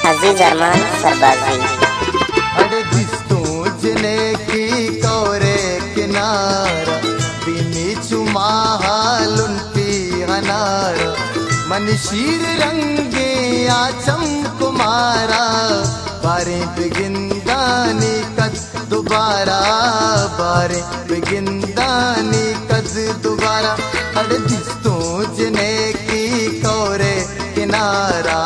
अजीज अरमान सरबाजी अरे दिस्तों जने की कोरे किनारा बिनी चुमा हालुंटी हनारा मन शीर रंगे आचम कुमारा बारे बिगिंदानी कद दोबारा बारे बिगिंदानी कद दोबारा अरे दिस्तों जने की कोरे किनारा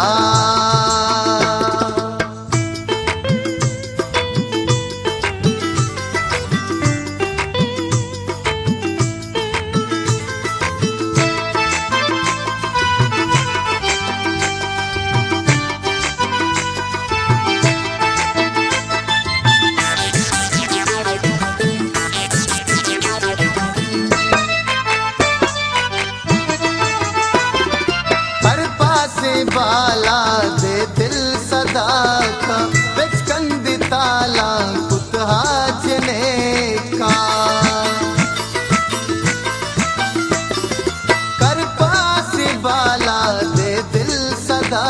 बाला दे दिल सदा का बेचकंद ताला कुतहाजने का कर पास बाला दे दिल सदा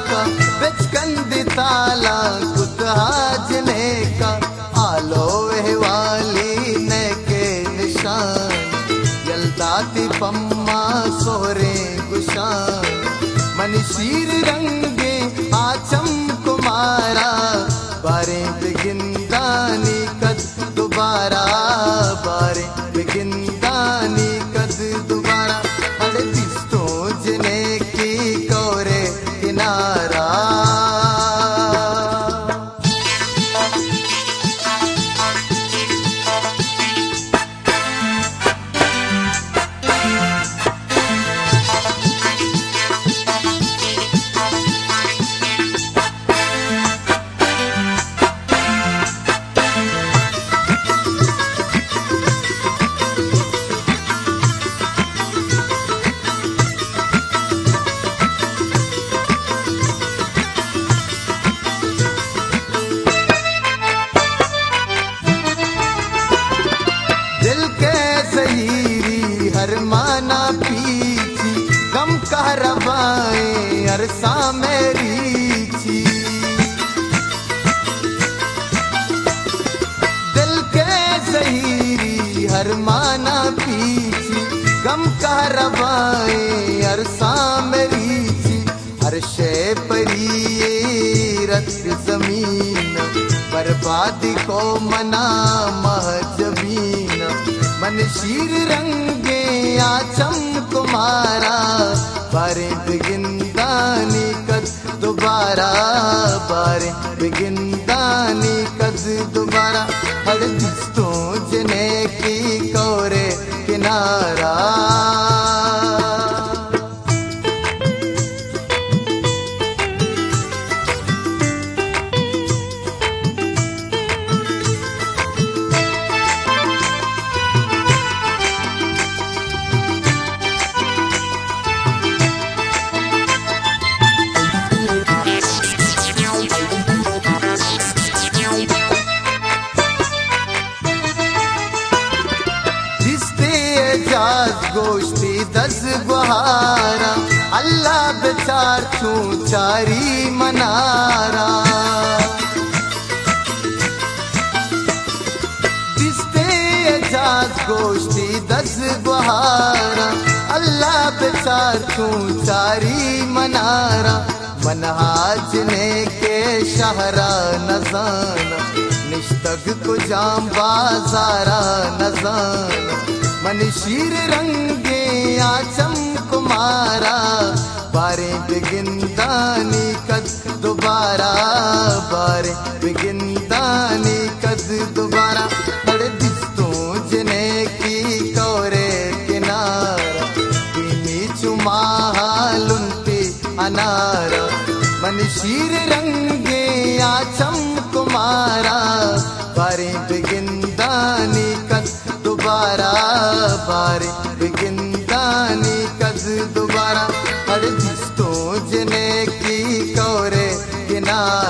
का बेचकंद ताला कुतहाजने का आलो वाली ने के निशान यल्दाती पम्मा सोरे गुशान मन शीर रंगे आचम कुमारा बारे बिगिंदानी कद दोबारा बारे बिगिंदानी कद दोबारा अरे दिस्तों जने की कोरे किनारा हर माना पीछी गम का रवाए अरसा मेरी छी दिल के ज़हीरी हर माना पीछी गम का रवाए अरसा मेरी छी हर शे परी रत जमीन बर्बादी को मना महजबीन मन शीर रंगे आचम कुमारा बारे बिगिंदानी कद दोबारा बारे बिगिंदानी कद दोबारा हर दिस्तों जने की कोरे किनारा गोश्ती दस गुहारा अल्लाह बेचार छू चारी मनारा दिस्ते एजाज गोश्ती दस गुहारा अल्लाह बेचार छू चारी मनारा मनहाज ने के शहरा नजाना निश्तग को जाम बाजारा नजाना मन शीर रंगे आचम कुमारा बारे बिगिंदानी कद दोबारा बारे बिगिंदानी कद दोबारा बड़े दिस्तों जने की कोरे किनारा बिनी चुमा हालुंटी मनारा मन शीर रंगे आचम कुमारा बारी बिगिंदानी कद दोबारा बारी बिगिंदानी कद दोबारा हर जिस्तो जने की कौरे किनारा